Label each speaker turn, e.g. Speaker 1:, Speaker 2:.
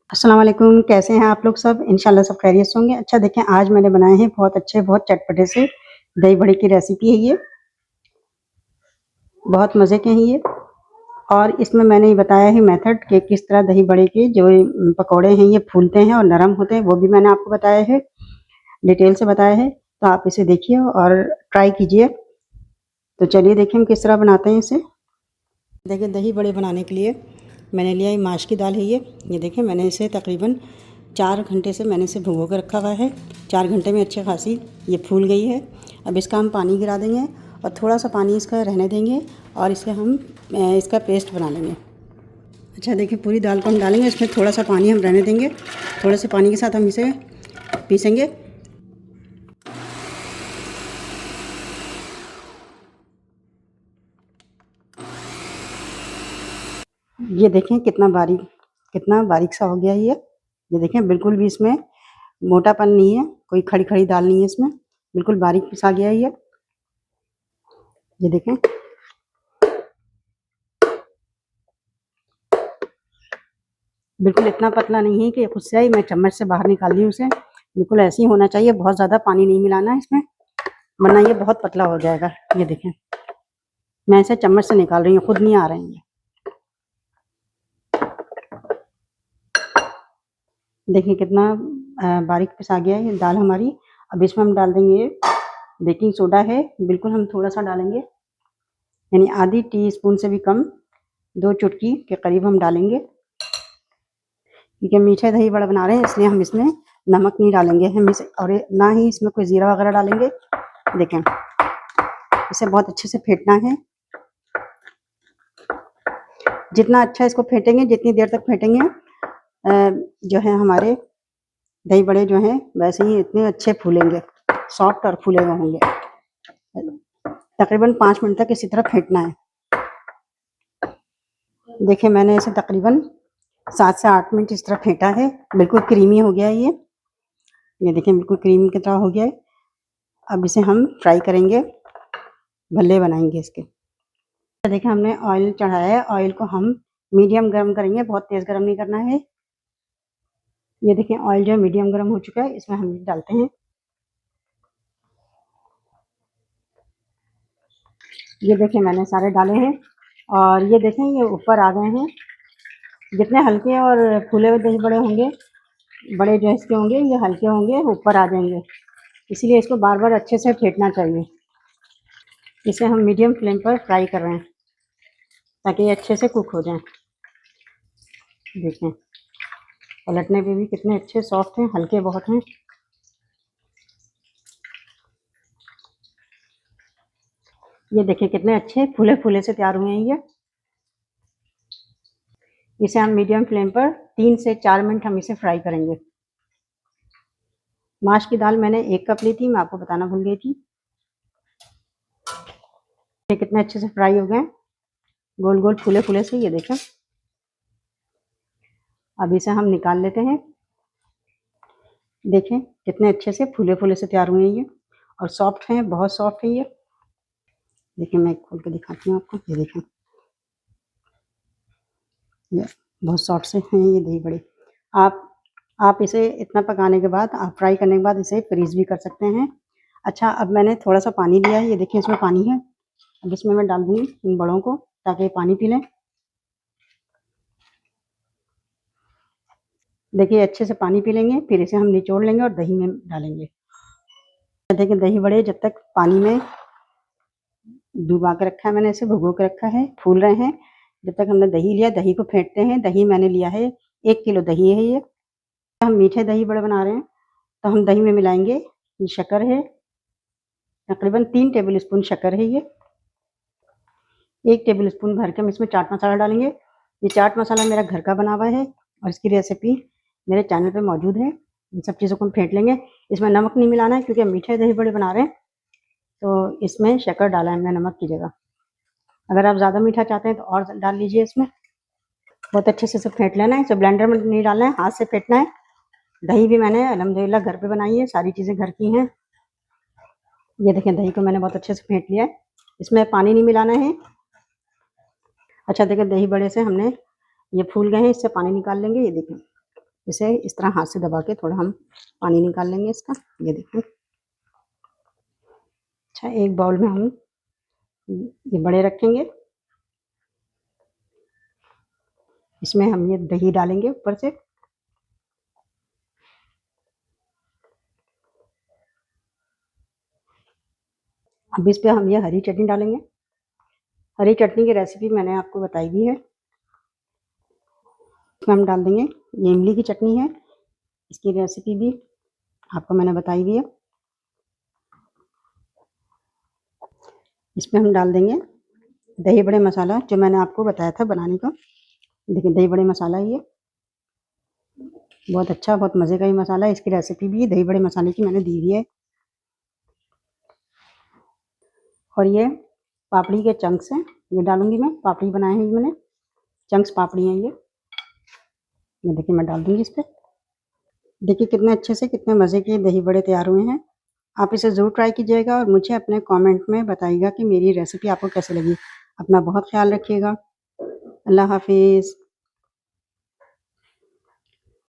Speaker 1: अस्सलाम वालेकुम, कैसे हैं आप लोग सब? इंशाल्लाह सब खैरियत से होंगे। अच्छा देखें, आज मैंने बनाए हैं बहुत अच्छे, बहुत चटपटे से दही बड़े की रेसिपी है ये। बहुत मज़े के हैं ये और इसमें मैंने ये बताया है मेथड कि किस तरह दही बड़े के जो पकौड़े हैं ये फूलते हैं और नरम होते हैं, वो भी मैंने आपको बताया है, डिटेल से बताया है। तो आप इसे देखिए और ट्राई कीजिए। तो चलिए देखें हम किस तरह बनाते हैं इसे। देखिए दही बड़े बनाने के लिए मैंने लिया ये माश की दाल है ये देखें मैंने इसे तकरीबन 4 घंटे से मैंने इसे भिगो कर रखा हुआ है। 4 घंटे में अच्छी खासी ये फूल गई है। अब इसका हम पानी गिरा देंगे और थोड़ा सा पानी इसका रहने देंगे और इसे हम इसका पेस्ट बना लेंगे। अच्छा देखिए पूरी दाल को हम डालेंगे, इसमें थोड़ा सा पानी हम रहने देंगे। थोड़े से पानी के साथ हम इसे पीसेंगे। ये देखें कितना बारीक सा हो गया ये देखें बिल्कुल भी इसमें मोटापन नहीं है, कोई खड़ी खड़ी दाल नहीं है इसमें, बिल्कुल बारीक पिसा गया है ये देखें। बिल्कुल इतना पतला नहीं है कि खुद से ही मैं चम्मच से बाहर निकाल ली उसे, बिल्कुल ऐसे ही होना चाहिए। बहुत ज़्यादा पानी नहीं मिलाना है इसमें, वरना ये बहुत पतला हो जाएगा। ये देखें मैं इसे चम्मच से निकाल रही हूँ, खुद नहीं आ रहे हैं ये। देखिए कितना बारीक पिसा गया है ये दाल हमारी। अब इसमें हम डाल देंगे बेकिंग सोडा है, बिल्कुल हम थोड़ा सा डालेंगे, यानी आधी टीस्पून से भी कम, 2 चुटकी के करीब हम डालेंगे। क्योंकि मीठे दही बड़ा बना रहे हैं इसलिए हम इसमें नमक नहीं डालेंगे हम इसे, और ना ही इसमें कोई ज़ीरा वगैरह डालेंगे। देखें इसे बहुत अच्छे से फेंटना है। जितना अच्छा इसको फेंटेंगे, जितनी देर तक फेंटेंगे जो है हमारे दही बड़े जो हैं वैसे ही इतने अच्छे फूलेंगे, सॉफ्ट और फूले हुए होंगे। तकरीबन 5 मिनट तक इसी तरह फेंटना है। देखिए मैंने इसे तकरीबन 7 से 8 मिनट इस तरह फेंटा है, बिल्कुल क्रीमी हो गया है ये देखें बिल्कुल क्रीम की तरह हो गया है। अब इसे हम फ्राई करेंगे, भल्ले बनाएंगे इसके। देखिए हमने ऑयल चढ़ाया है, ऑयल को हम मीडियम गर्म करेंगे, बहुत तेज़ गर्म नहीं करना है। ये देखिए ऑयल जो है मीडियम गर्म हो चुका है, इसमें हम डालते हैं। ये देखिए मैंने सारे डाले हैं और ये देखें ये ऊपर आ गए हैं। जितने हल्के और फूले हुए दही बड़े होंगे, बड़े जो इसके होंगे ये हल्के होंगे, ऊपर आ जाएंगे, इसीलिए इसको बार बार अच्छे से फेंटना चाहिए। इसे हम मीडियम फ्लेम पर फ्राई कर रहे हैं ताकि ये अच्छे से कुक हो जाएं। देखें पलटने पे भी कितने अच्छे सॉफ्ट हैं, हल्के बहुत हैं। ये देखिए कितने अच्छे फूले फूले से तैयार हुए हैं ये। इसे हम मीडियम फ्लेम पर 3 से 4 मिनट हम इसे फ्राई करेंगे। माश की दाल मैंने 1 कप ली थी, मैं आपको बताना भूल गई थी। ये कितने अच्छे से फ्राई हो गए, गोल गोल फूले फूले से, ये देखें। अब इसे हम निकाल लेते हैं। देखें कितने अच्छे से फूले फूले से तैयार हुए हैं ये, और सॉफ्ट हैं, बहुत सॉफ्ट है ये। देखिए मैं खोल के दिखाती हूँ आपको, ये देखें ये बहुत सॉफ्ट से हैं ये दही बड़े। आप इसे इतना पकाने के बाद, आप फ्राई करने के बाद इसे फ्रीज भी कर सकते हैं। अच्छा अब मैंने थोड़ा सा पानी लिया है, ये देखिए इसमें पानी है। अब इसमें मैं डाल दूँगी इन बड़ों को ताकि ये पानी पी लें। देखिए अच्छे से पानी पी लेंगे, फिर इसे हम निचोड़ लेंगे और दही में डालेंगे। देखिए दही बड़े जब तक पानी में डुबा के रखा है, मैंने इसे भिगो के रखा है, फूल रहे हैं। जब तक हमने दही लिया, दही को फेंटते हैं। दही मैंने लिया है 1 किलो दही है ये। हम मीठे दही बड़े बना रहे हैं तो हम दही में मिलाएंगे, ये शक्कर है, तकरीबन 3 टेबल स्पून शक्कर है ये। 1 टेबल स्पून भर के हम इसमें चाट मसाला डालेंगे। ये चाट मसाला मेरा घर का बना हुआ है और इसकी रेसिपी मेरे चैनल पे मौजूद है। इन सब चीज़ों को हम फेंट लेंगे। इसमें नमक नहीं मिलाना है क्योंकि हम मीठे दही बड़े बना रहे हैं, तो इसमें शक्कर डाला है मैंने नमक की जगह। अगर आप ज़्यादा मीठा चाहते हैं तो और डाल लीजिए इसमें। बहुत अच्छे से इसे फेंट लेना है, इसे ब्लेंडर में नहीं डालना है, हाथ से फेंटना है। दही भी मैंने अल्हम्दुलिल्लाह घर पे बनाई है, सारी चीज़ें घर की हैं। ये देखें दही को मैंने बहुत अच्छे से फेंट लिया है, इसमें पानी नहीं मिलाना है। अच्छा देखिए दही बड़े से हमने ये फूल गए हैं, इससे पानी निकाल लेंगे। ये देखें इसे इस तरह हाथ से दबा के थोड़ा हम पानी निकाल लेंगे इसका। ये देखिए। अच्छा, एक बाउल में हम ये बड़े रखेंगे, इसमें हम ये दही डालेंगे ऊपर से। अब इस पे हम ये हरी चटनी डालेंगे। हरी चटनी की रेसिपी मैंने आपको बताई भी है। इसमें हम डाल देंगे ये इमली की चटनी है, इसकी रेसिपी भी आपको मैंने बताई भी है। इसमें हम डाल देंगे दही बड़े मसाला, जो मैंने आपको बताया था बनाने का। देखिए दही बड़े मसाला ये बहुत अच्छा, बहुत मज़े का ही मसाला है। इसकी रेसिपी भी दही बड़े मसाले की मैंने दी हुई है। और ये पापड़ी के चंक्स हैं, ये डालूंगी मैं। पापड़ी बनाए हैं मैंने, चंक्स पापड़ी हैं ये देखिए मैं डाल दूंगी इस पर। देखिए कितने अच्छे से, कितने मज़े के दही बड़े तैयार हुए हैं। आप इसे ज़रूर ट्राई कीजिएगा और मुझे अपने कमेंट में बताइएगा कि मेरी रेसिपी आपको कैसे लगी। अपना बहुत ख्याल रखिएगा। अल्लाह हाफिज़।